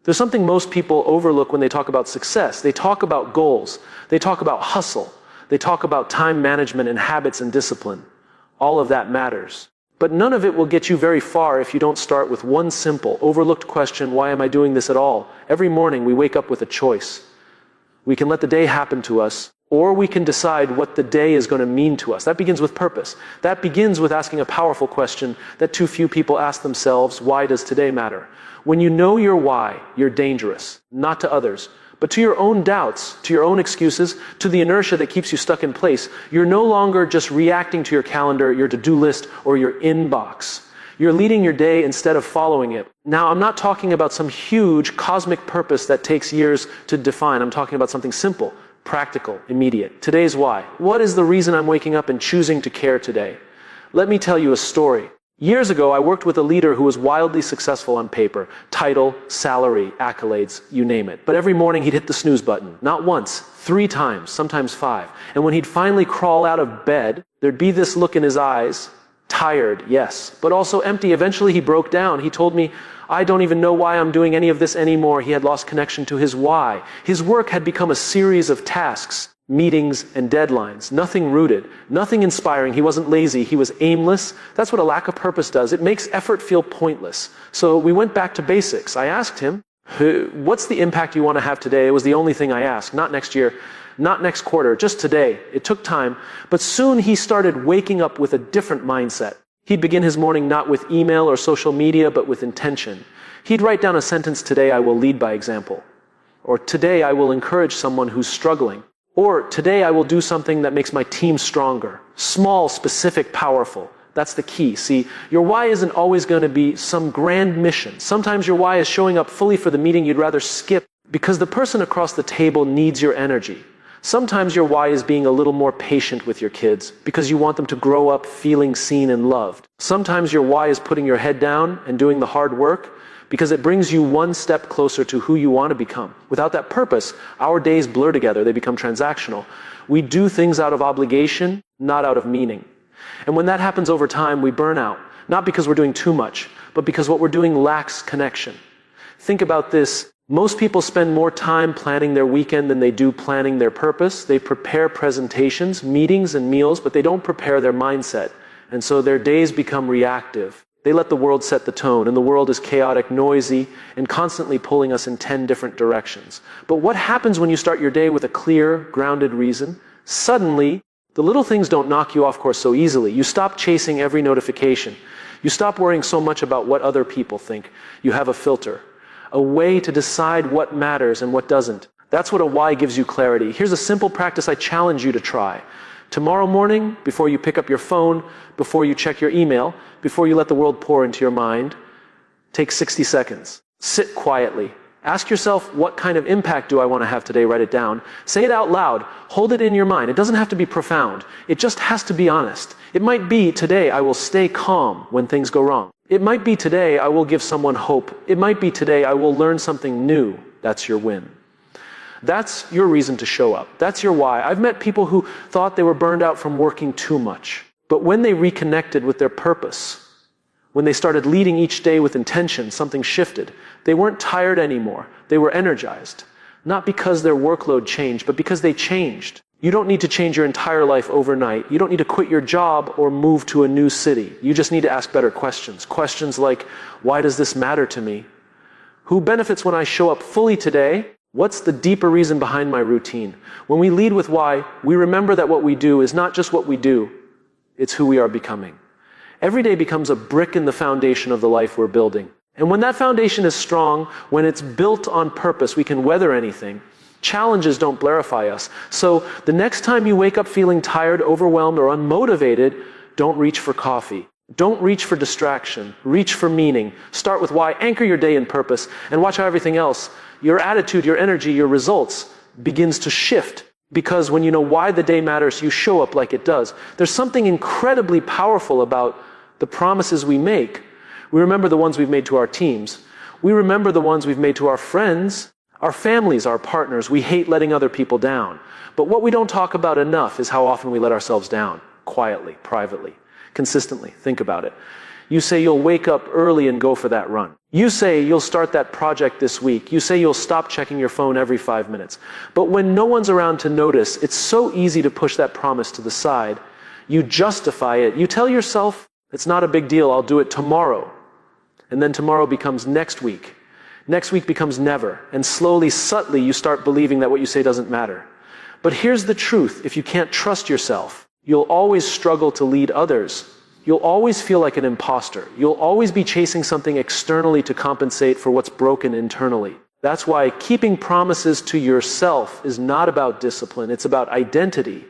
There's something most people overlook when they talk about success. They talk about goals. They talk about hustle. They talk about time management and habits and discipline. All of that matters. But none of it will get you very far if you don't start with one simple, overlooked question: why am I doing this at all? Every morning we wake up with a choice. We can let the day happen to us, or we can decide what the day is going to mean to us. That begins with purpose. That begins with asking a powerful question that too few people ask themselves: why does today matter? When you know your why, you're dangerous, not to others, but to your own doubts, to your own excuses, to the inertia that keeps you stuck in place. You're no longer just reacting to your calendar, your to-do list, or your inbox. You're leading your day instead of following it. Now, I'm not talking about some huge cosmic purpose that takes years to define. I'm talking about something simple, practical, immediate. Today's why. What is the reason I'm waking up and choosing to care today? Let me tell you a story. Years ago, I worked with a leader who was wildly successful on paper. Title, salary, accolades, you name it. But every morning he'd hit the snooze button. Not once, 3 times, sometimes 5. And when he'd finally crawl out of bed, there'd be this look in his eyes. Tired, yes, but also empty. Eventually he broke down. He told me, I don't even know why I'm doing any of this anymore. He had lost connection to his why. His work had become a series of tasks, meetings and deadlines. Nothing rooted, nothing inspiring. He wasn't lazy. He was aimless. That's what a lack of purpose does. It makes effort feel pointless. So we went back to basics. I asked him, what's the impact you want to have today? It was the only thing I asked. Not next year, not next quarter, just today. It took time, but soon he started waking up with a different mindset. He'd begin his morning not with email or social media, but with intention. He'd write down a sentence: today I will lead by example. Or today I will encourage someone who's struggling. Or today I will do something that makes my team stronger. Small, specific, powerful. That's the key. See, your why isn't always going to be some grand mission. Sometimes your why is showing up fully for the meeting you'd rather skip because the person across the table needs your energy. Sometimes your why is being a little more patient with your kids because you want them to grow up feeling seen and loved. Sometimes your why is putting your head down and doing the hard work because it brings you one step closer to who you want to become. Without that purpose, our days blur together. They become transactional. We do things out of obligation, not out of meaning. And when that happens over time, we burn out. Not because we're doing too much, but because what we're doing lacks connection. Think about this. Most people spend more time planning their weekend than they do planning their purpose. They prepare presentations, meetings, and meals, but they don't prepare their mindset. And so their days become reactive. They let the world set the tone, and the world is chaotic, noisy, and constantly pulling us in 10 different directions. But what happens when you start your day with a clear, grounded reason? Suddenly, the little things don't knock you off course so easily. You stop chasing every notification. You stop worrying so much about what other people think. You have a filter, a way to decide what matters and what doesn't. That's what a why gives you clarity. Here's a simple practice I challenge you to try. Tomorrow morning, before you pick up your phone, before you check your email, before you let the world pour into your mind, take 60 seconds. Sit quietly. Ask yourself, what kind of impact do I want to have today? Write it down. Say it out loud. Hold it in your mind. It doesn't have to be profound. It just has to be honest. It might be, today I will stay calm when things go wrong. It might be, today I will give someone hope. It might be, today I will learn something new. That's your win. That's your reason to show up. That's your why. I've met people who thought they were burned out from working too much. But when they reconnected with their purpose, when they started leading each day with intention, something shifted. They weren't tired anymore. They were energized. Not because their workload changed, but because they changed. You don't need to change your entire life overnight. You don't need to quit your job or move to a new city. You just need to ask better questions. Questions like, why does this matter to me? Who benefits when I show up fully today? What's the deeper reason behind my routine? When we lead with why, we remember that what we do is not just what we do, it's who we are becoming. Every day becomes a brick in the foundation of the life we're building. And when that foundation is strong, when it's built on purpose, we can weather anything. Challenges don't blarify us. So the next time you wake up feeling tired, overwhelmed, or unmotivated, don't reach for coffee. Don't reach for distraction. Reach for meaning. Start with why. Anchor your day in purpose. And watch how everything else, your attitude, your energy, your results, begins to shift. Because when you know why the day matters, you show up like it does. There's something incredibly powerful about the promises we make. We remember the ones we've made to our teams. We remember the ones we've made to our friends, our families, our partners. We hate letting other people down. But what we don't talk about enough is how often we let ourselves down. Quietly, privately, consistently. Think about it. You say you'll wake up early and go for that run. You say you'll start that project this week. You say you'll stop checking your phone every 5 minutes. But when no one's around to notice, it's so easy to push that promise to the side. You justify it. You tell yourself, it's not a big deal, I'll do it tomorrow. And then tomorrow becomes next week. Next week becomes never. And slowly, subtly, you start believing that what you say doesn't matter. But here's the truth. If you can't trust yourself, you'll always struggle to lead others. You'll always feel like an imposter. You'll always be chasing something externally to compensate for what's broken internally. That's why keeping promises to yourself is not about discipline. It's about identity.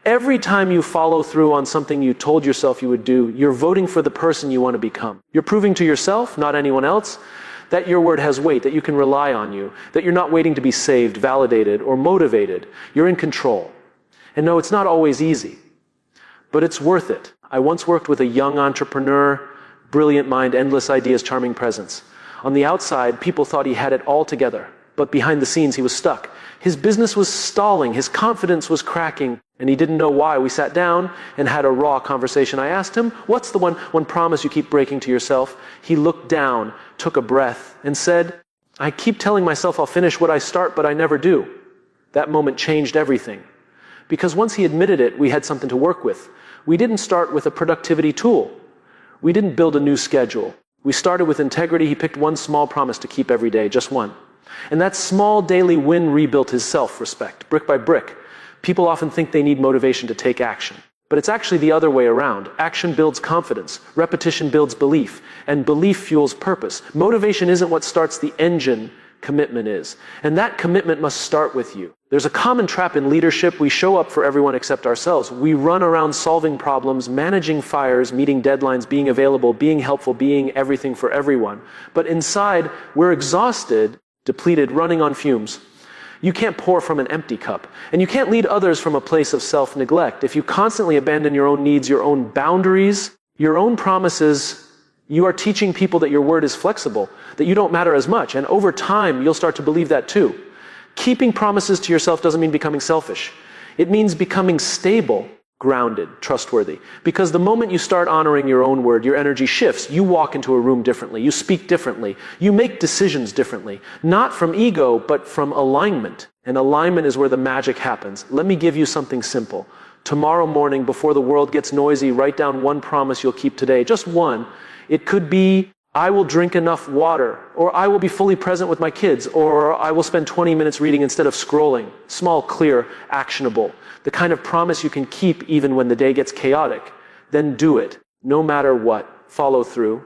Every time you follow through on something you told yourself you would do, you're voting for the person you want to become. You're proving to yourself, not anyone else, that your word has weight, that you can rely on you, that you're not waiting to be saved, validated, or motivated. You're in control. And no, it's not always easy, but it's worth it. I once worked with a young entrepreneur, brilliant mind, endless ideas, charming presence. On the outside, people thought he had it all together, but behind the scenes, he was stuck. His business was stalling, his confidence was cracking, and he didn't know why. We sat down and had a raw conversation. I asked him, what's the one promise you keep breaking to yourself? He looked down, took a breath, and said, I keep telling myself I'll finish what I start, but I never do. That moment changed everything. Because once he admitted it, we had something to work with. We didn't start with a productivity tool. We didn't build a new schedule. We started with integrity. He picked one small promise to keep every day, just one. And that small daily win rebuilt his self-respect, brick by brick. People often think they need motivation to take action. But it's actually the other way around. Action builds confidence. Repetition builds belief. And belief fuels purpose. Motivation isn't what starts the engine. Commitment is. And that commitment must start with you. There's a common trap in leadership. We show up for everyone except ourselves. We run around solving problems, managing fires, meeting deadlines, being available, being helpful, being everything for everyone. But inside, we're exhausted, depleted, running on fumes. You can't pour from an empty cup. And you can't lead others from a place of self-neglect. If you constantly abandon your own needs, your own boundaries, your own promises, you are teaching people that your word is flexible, that you don't matter as much. And over time, you'll start to believe that too. Keeping promises to yourself doesn't mean becoming selfish. It means becoming stable, grounded, trustworthy. Because the moment you start honoring your own word, your energy shifts. You walk into a room differently. You speak differently. You make decisions differently. Not from ego, but from alignment. And alignment is where the magic happens. Let me give you something simple. Tomorrow morning, before the world gets noisy, write down one promise you'll keep today. Just one. It could be, I will drink enough water, or I will be fully present with my kids, or I will spend 20 minutes reading instead of scrolling. Small, clear, actionable. The kind of promise you can keep even when the day gets chaotic. Then do it, no matter what. Follow through.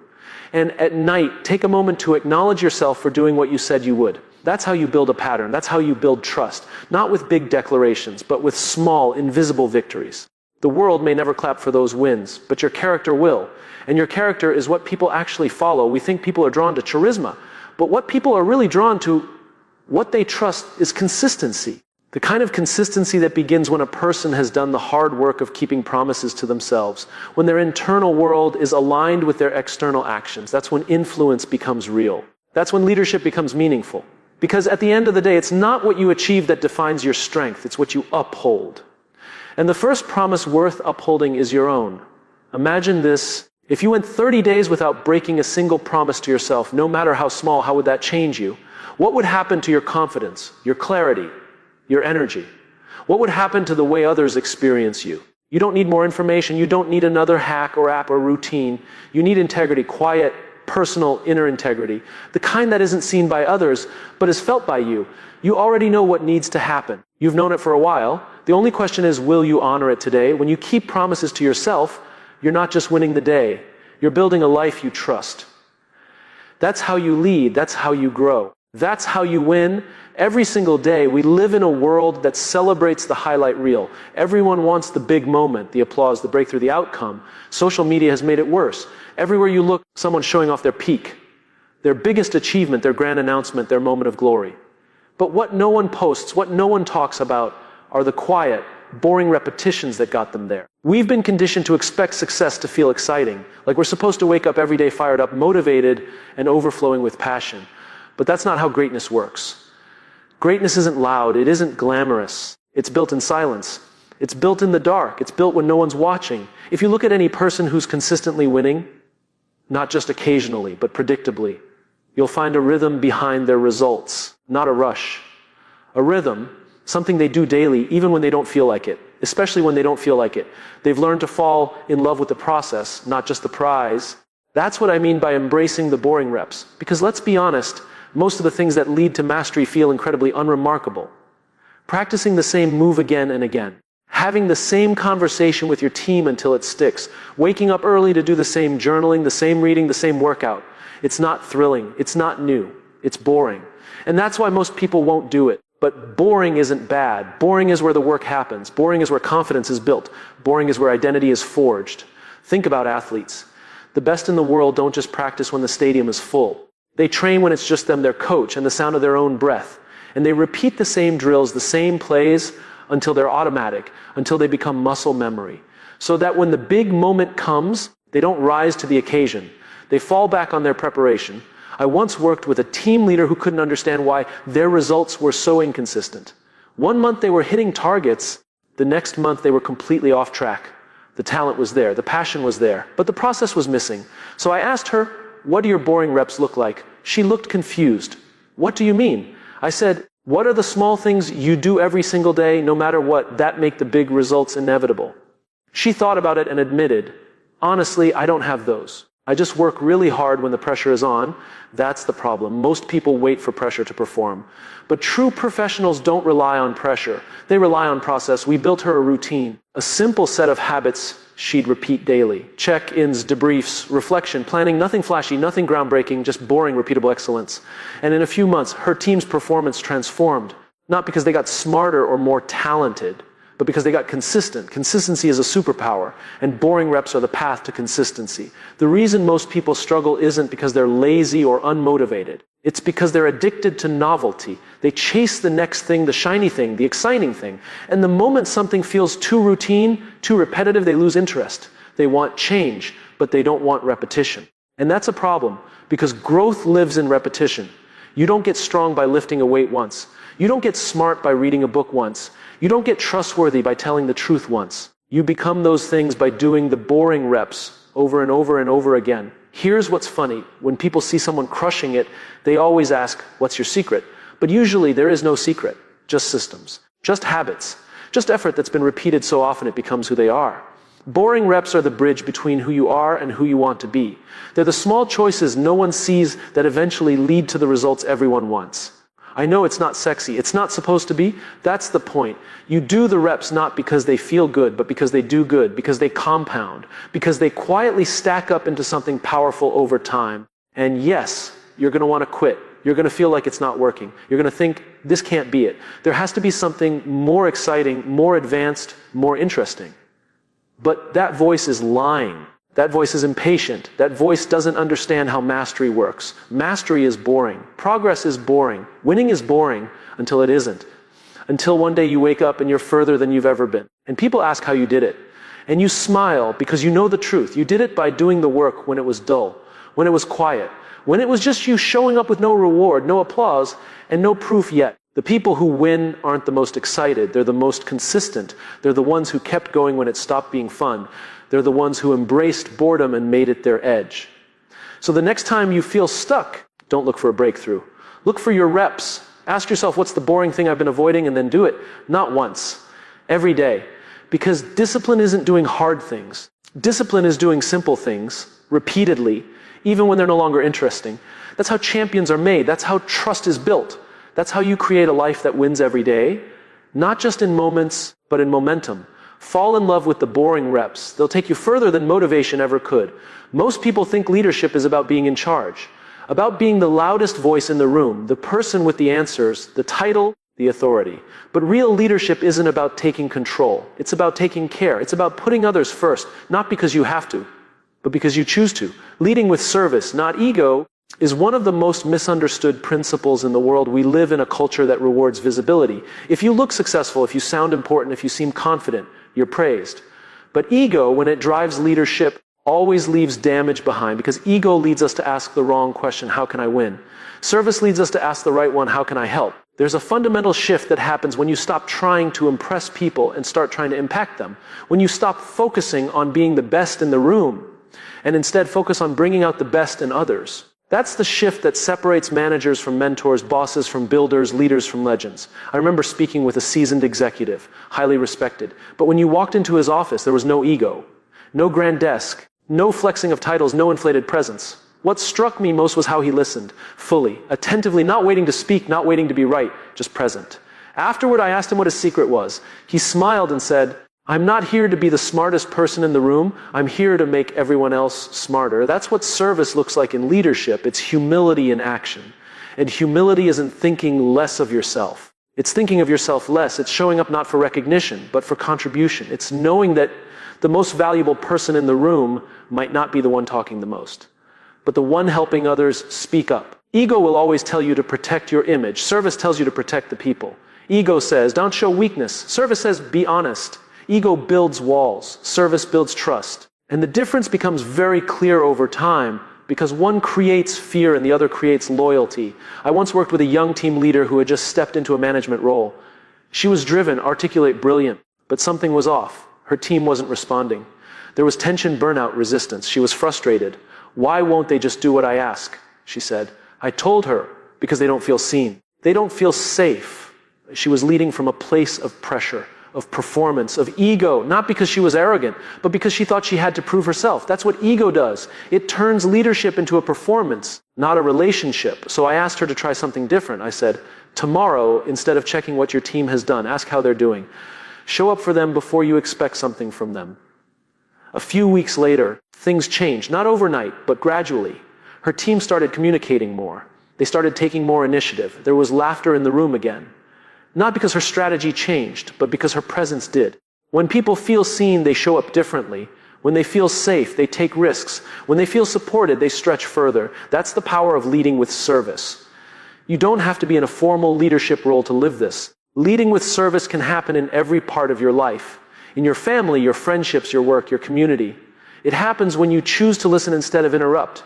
And at night, take a moment to acknowledge yourself for doing what you said you would. That's how you build a pattern. That's how you build trust. Not with big declarations, but with small, invisible victories. The world may never clap for those wins, but your character will. And your character is what people actually follow. We think people are drawn to charisma, but what people are really drawn to, what they trust, is consistency. The kind of consistency that begins when a person has done the hard work of keeping promises to themselves, when their internal world is aligned with their external actions. That's when influence becomes real. That's when leadership becomes meaningful. Because at the end of the day, it's not what you achieve that defines your strength, it's what you uphold. And the first promise worth upholding is your own. Imagine this. If you went 30 days without breaking a single promise to yourself, no matter how small, how would that change you? What would happen to your confidence, your clarity, your energy? What would happen to the way others experience you? You don't need more information. You don't need another hack or app or routine. You need integrity, quiet, personal, inner integrity. The kind that isn't seen by others, but is felt by you. You already know what needs to happen. You've known it for a while. The only question is, will you honor it today? When you keep promises to yourself, you're not just winning the day. You're building a life you trust. That's how you lead. That's how you grow. That's how you win. Every single day, we live in a world that celebrates the highlight reel. Everyone wants the big moment, the applause, the breakthrough, the outcome. Social media has made it worse. Everywhere you look, someone's showing off their peak, their biggest achievement, their grand announcement, their moment of glory. But what no one posts, what no one talks about, are the quiet, boring repetitions that got them there. We've been conditioned to expect success to feel exciting, like we're supposed to wake up every day fired up, motivated, and overflowing with passion. But that's not how greatness works. Greatness isn't loud, it isn't glamorous. It's built in silence. It's built in the dark. It's built when no one's watching. If you look at any person who's consistently winning, not just occasionally, but predictably. You'll find a rhythm behind their results, not a rush. A rhythm, something they do daily, even when they don't feel like it, especially when they don't feel like it. They've learned to fall in love with the process, not just the prize. That's what I mean by embracing the boring reps. Because let's be honest, most of the things that lead to mastery feel incredibly unremarkable. Practicing the same move again and again. Having the same conversation with your team until it sticks. Waking up early to do the same journaling, the same reading, the same workout. It's not thrilling. It's not new. It's boring. And that's why most people won't do it. But boring isn't bad. Boring is where the work happens. Boring is where confidence is built. Boring is where identity is forged. Think about athletes. The best in the world don't just practice when the stadium is full. They train when it's just them, their coach, and the sound of their own breath. And they repeat the same drills, the same plays, until they're automatic, until they become muscle memory. So that when the big moment comes, they don't rise to the occasion. They fall back on their preparation. I once worked with a team leader who couldn't understand why their results were so inconsistent. One month they were hitting targets, the next month they were completely off track. The talent was there, the passion was there, but the process was missing. So I asked her, "What do your boring reps look like?" She looked confused. "What do you mean?" I said, "What are the small things you do every single day, no matter what, that make the big results inevitable?" She thought about it and admitted, "Honestly, I don't have those. I just work really hard when the pressure is on." That's the problem. Most people wait for pressure to perform. But true professionals don't rely on pressure. They rely on process. We built her a routine, a simple set of habits she'd repeat daily. Check-ins, debriefs, reflection, planning, nothing flashy, nothing groundbreaking, just boring, repeatable excellence. And in a few months, her team's performance transformed. Not because they got smarter or more talented, but because they got consistent. Consistency is a superpower, and boring reps are the path to consistency. The reason most people struggle isn't because they're lazy or unmotivated. It's because they're addicted to novelty. They chase the next thing, the shiny thing, the exciting thing. And the moment something feels too routine, too repetitive, they lose interest. They want change, but they don't want repetition. And that's a problem, because growth lives in repetition. You don't get strong by lifting a weight once. You don't get smart by reading a book once. You don't get trustworthy by telling the truth once. You become those things by doing the boring reps over and over and over again. Here's what's funny. When people see someone crushing it, they always ask, "What's your secret?" But usually there is no secret, just systems, just habits, just effort that's been repeated so often it becomes who they are. Boring reps are the bridge between who you are and who you want to be. They're the small choices no one sees that eventually lead to the results everyone wants. I know it's not sexy. It's not supposed to be. That's the point. You do the reps not because they feel good, but because they do good, because they compound, because they quietly stack up into something powerful over time. And yes, you're going to want to quit. You're going to feel like it's not working. You're going to think, this can't be it. There has to be something more exciting, more advanced, more interesting. But that voice is lying. That voice is impatient. That voice doesn't understand how mastery works. Mastery is boring. Progress is boring. Winning is boring until it isn't. Until one day you wake up and you're further than you've ever been. And people ask how you did it. And you smile because you know the truth. You did it by doing the work when it was dull, when it was quiet, when it was just you showing up with no reward, no applause, and no proof yet. The people who win aren't the most excited. They're the most consistent. They're the ones who kept going when it stopped being fun. They're the ones who embraced boredom and made it their edge. So the next time you feel stuck, don't look for a breakthrough. Look for your reps. Ask yourself, what's the boring thing I've been avoiding, and then do it. Not once, every day. Because discipline isn't doing hard things. Discipline is doing simple things, repeatedly, even when they're no longer interesting. That's how champions are made. That's how trust is built. That's how you create a life that wins every day. Not just in moments, but in momentum. Fall in love with the boring reps. They'll take you further than motivation ever could. Most people think leadership is about being in charge, about being the loudest voice in the room, the person with the answers, the title, the authority. But real leadership isn't about taking control. It's about taking care. It's about putting others first, not because you have to, but because you choose to. Leading with service, not ego, is one of the most misunderstood principles in the world. We live in a culture that rewards visibility. If you look successful, if you sound important, if you seem confident, you're praised. But ego, when it drives leadership, always leaves damage behind, because ego leads us to ask the wrong question, how can I win? Service leads us to ask the right one, how can I help? There's a fundamental shift that happens when you stop trying to impress people and start trying to impact them. When you stop focusing on being the best in the room and instead focus on bringing out the best in others. That's the shift that separates managers from mentors, bosses from builders, leaders from legends. I remember speaking with a seasoned executive, highly respected, but when you walked into his office, there was no ego, no grand desk, no flexing of titles, no inflated presence. What struck me most was how he listened, fully, attentively, not waiting to speak, not waiting to be right, just present. Afterward, I asked him what his secret was. He smiled and said, "I'm not here to be the smartest person in the room. I'm here to make everyone else smarter." That's what service looks like in leadership. It's humility in action. And humility isn't thinking less of yourself. It's thinking of yourself less. It's showing up not for recognition, but for contribution. It's knowing that the most valuable person in the room might not be the one talking the most, but the one helping others speak up. Ego will always tell you to protect your image. Service tells you to protect the people. Ego says, don't show weakness. Service says, be honest. Ego builds walls. Service builds trust. And the difference becomes very clear over time because one creates fear and the other creates loyalty. I once worked with a young team leader who had just stepped into a management role. She was driven, articulate, brilliant, but something was off. Her team wasn't responding. There was tension, burnout, resistance. She was frustrated. "Why won't they just do what I ask?" she said. I told her, because they don't feel seen. They don't feel safe. She was leading from a place of pressure, of performance, of ego, not because she was arrogant, but because she thought she had to prove herself. That's what ego does. It turns leadership into a performance, not a relationship. So I asked her to try something different. I said, tomorrow, instead of checking what your team has done, ask how they're doing. Show up for them before you expect something from them. A few weeks later, things changed, not overnight, but gradually. Her team started communicating more. They started taking more initiative. There was laughter in the room again. Not because her strategy changed, but because her presence did. When people feel seen, they show up differently. When they feel safe, they take risks. When they feel supported, they stretch further. That's the power of leading with service. You don't have to be in a formal leadership role to live this. Leading with service can happen in every part of your life. In your family, your friendships, your work, your community. It happens when you choose to listen instead of interrupt.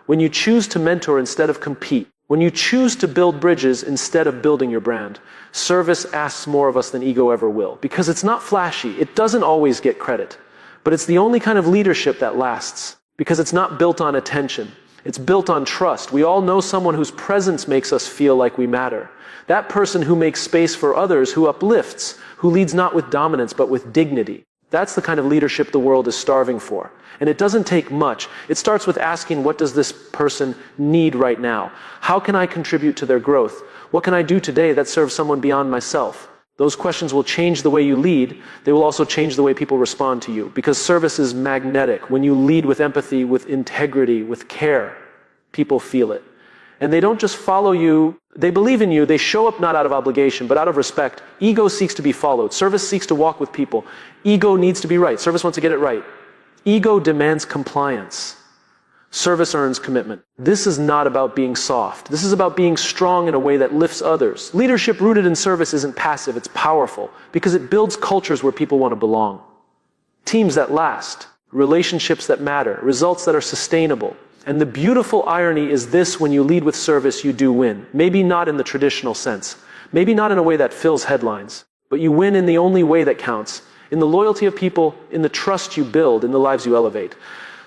When you choose to mentor instead of compete. When you choose to build bridges instead of building your brand. Service asks more of us than ego ever will. Because it's not flashy. It doesn't always get credit. But it's the only kind of leadership that lasts. Because it's not built on attention. It's built on trust. We all know someone whose presence makes us feel like we matter. That person who makes space for others, who uplifts, who leads not with dominance but with dignity. That's the kind of leadership the world is starving for. And it doesn't take much. It starts with asking, what does this person need right now? How can I contribute to their growth? What can I do today that serves someone beyond myself? Those questions will change the way you lead. They will also change the way people respond to you. Because service is magnetic. When you lead with empathy, with integrity, with care, people feel it. And they don't just follow you. They believe in you. They show up not out of obligation, but out of respect. Ego seeks to be followed. Service seeks to walk with people. Ego needs to be right. Service wants to get it right. Ego demands compliance. Service earns commitment. This is not about being soft. This is about being strong in a way that lifts others. Leadership rooted in service isn't passive, it's powerful, because it builds cultures where people want to belong. Teams that last, relationships that matter, results that are sustainable. And the beautiful irony is this: when you lead with service, you do win. Maybe not in the traditional sense. Maybe not in a way that fills headlines. But you win in the only way that counts. In the loyalty of people, in the trust you build, in the lives you elevate.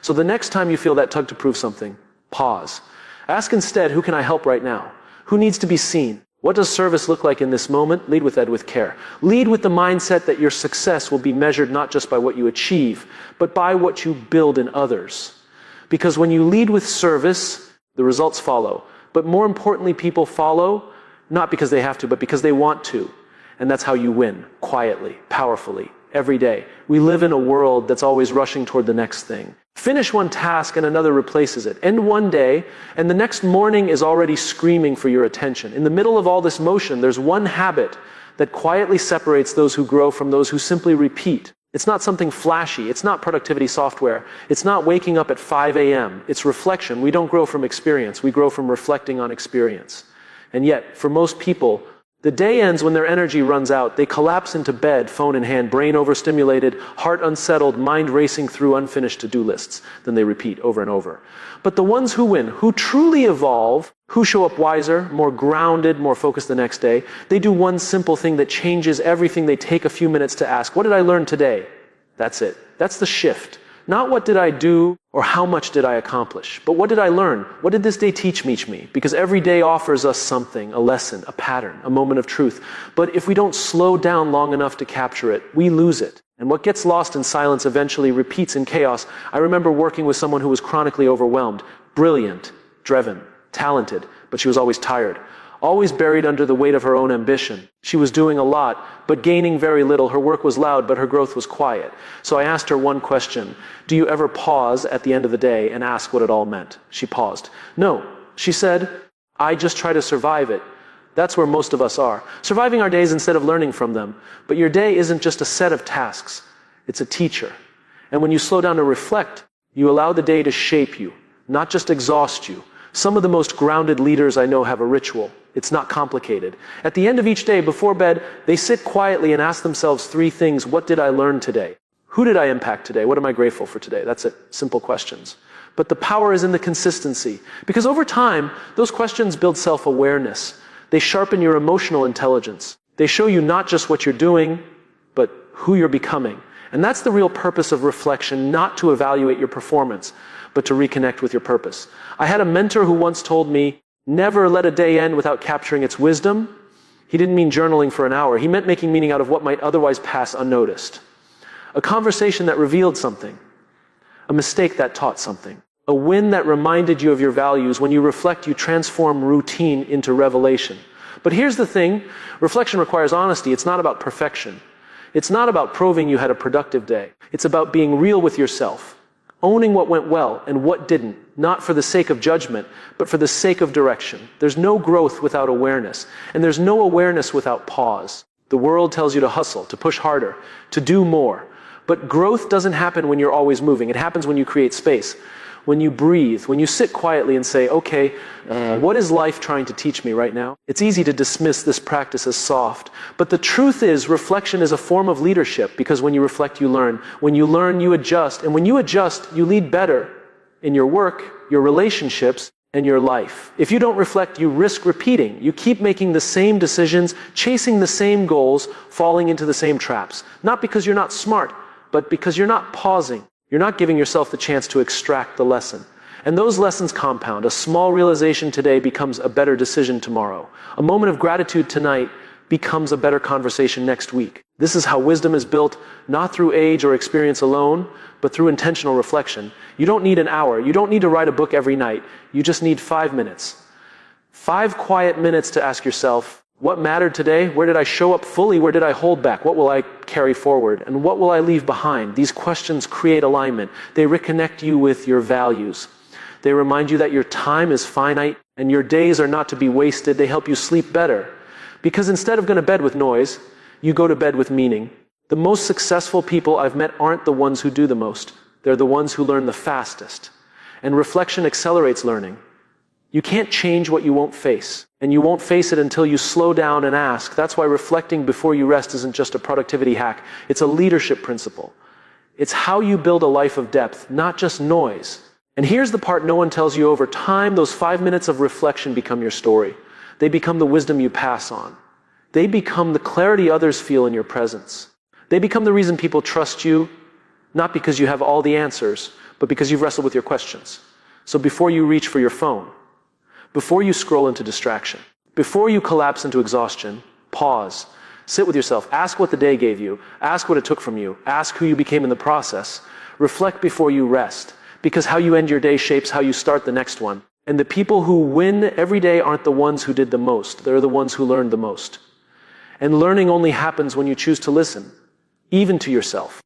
So the next time you feel that tug to prove something, pause. Ask instead, who can I help right now? Who needs to be seen? What does service look like in this moment? Lead with that with care. Lead with the mindset that your success will be measured not just by what you achieve, but by what you build in others. Because when you lead with service, the results follow. But more importantly, people follow, not because they have to, but because they want to. And that's how you win, quietly, powerfully, every day. We live in a world that's always rushing toward the next thing. Finish one task and another replaces it. End one day, and the next morning is already screaming for your attention. In the middle of all this motion, there's one habit that quietly separates those who grow from those who simply repeat. It's not something flashy. It's not productivity software. It's not waking up at 5 a.m. It's reflection. We don't grow from experience. We grow from reflecting on experience. And yet, for most people, the day ends when their energy runs out. They collapse into bed, phone in hand, brain overstimulated, heart unsettled, mind racing through unfinished to-do lists. Then they repeat over and over. But the ones who win, who truly evolve, who show up wiser, more grounded, more focused the next day, they do one simple thing that changes everything. They take a few minutes to ask, what did I learn today? That's it. That's the shift. Not what did I do or how much did I accomplish, but what did I learn? What did this day teach me? Because every day offers us something, a lesson, a pattern, a moment of truth. But if we don't slow down long enough to capture it, we lose it. And what gets lost in silence eventually repeats in chaos. I remember working with someone who was chronically overwhelmed, brilliant, driven, talented, but she was always tired, always buried under the weight of her own ambition. She was doing a lot, but gaining very little. Her work was loud, but her growth was quiet. So I asked her one question: do you ever pause at the end of the day and ask what it all meant? She paused. No, she said, I just try to survive it. That's where most of us are, surviving our days instead of learning from them. But your day isn't just a set of tasks, it's a teacher. And when you slow down to reflect, you allow the day to shape you, not just exhaust you. Some of the most grounded leaders I know have a ritual. It's not complicated. At the end of each day, before bed, they sit quietly and ask themselves 3 things. What did I learn today? Who did I impact today? What am I grateful for today? That's it. Simple questions. But the power is in the consistency. Because over time, those questions build self-awareness. They sharpen your emotional intelligence. They show you not just what you're doing, but who you're becoming. And that's the real purpose of reflection, not to evaluate your performance, but to reconnect with your purpose. I had a mentor who once told me, never let a day end without capturing its wisdom. He didn't mean journaling for an hour. He meant making meaning out of what might otherwise pass unnoticed. A conversation that revealed something. A mistake that taught something. A win that reminded you of your values. When you reflect, you transform routine into revelation. But here's the thing. Reflection requires honesty. It's not about perfection. It's not about proving you had a productive day. It's about being real with yourself. Owning what went well and what didn't, not for the sake of judgment, but for the sake of direction. There's no growth without awareness, and there's no awareness without pause. The world tells you to hustle, to push harder, to do more. But growth doesn't happen when you're always moving. It happens when you create space, when you breathe, when you sit quietly and say, okay, what is life trying to teach me right now? It's easy to dismiss this practice as soft, but the truth is reflection is a form of leadership, because when you reflect, you learn. When you learn, you adjust. And when you adjust, you lead better in your work, your relationships, and your life. If you don't reflect, you risk repeating. You keep making the same decisions, chasing the same goals, falling into the same traps. Not because you're not smart, but because you're not pausing. You're not giving yourself the chance to extract the lesson. And those lessons compound. A small realization today becomes a better decision tomorrow. A moment of gratitude tonight becomes a better conversation next week. This is how wisdom is built, not through age or experience alone, but through intentional reflection. You don't need an hour. You don't need to write a book every night. You just need 5 minutes. 5 quiet minutes to ask yourself, what mattered today? Where did I show up fully? Where did I hold back? What will I carry forward? And what will I leave behind? These questions create alignment. They reconnect you with your values. They remind you that your time is finite and your days are not to be wasted. They help you sleep better. Because instead of going to bed with noise, you go to bed with meaning. The most successful people I've met aren't the ones who do the most. They're the ones who learn the fastest. And reflection accelerates learning. You can't change what you won't face. And you won't face it until you slow down and ask. That's why reflecting before you rest isn't just a productivity hack. It's a leadership principle. It's how you build a life of depth, not just noise. And here's the part no one tells you. Over time, those 5 minutes of reflection become your story. They become the wisdom you pass on. They become the clarity others feel in your presence. They become the reason people trust you, not because you have all the answers, but because you've wrestled with your questions. So before you reach for your phone, before you scroll into distraction, before you collapse into exhaustion, pause, sit with yourself, ask what the day gave you, ask what it took from you, ask who you became in the process, reflect before you rest, because how you end your day shapes how you start the next one. And the people who win every day aren't the ones who did the most, they're the ones who learned the most. And learning only happens when you choose to listen, even to yourself.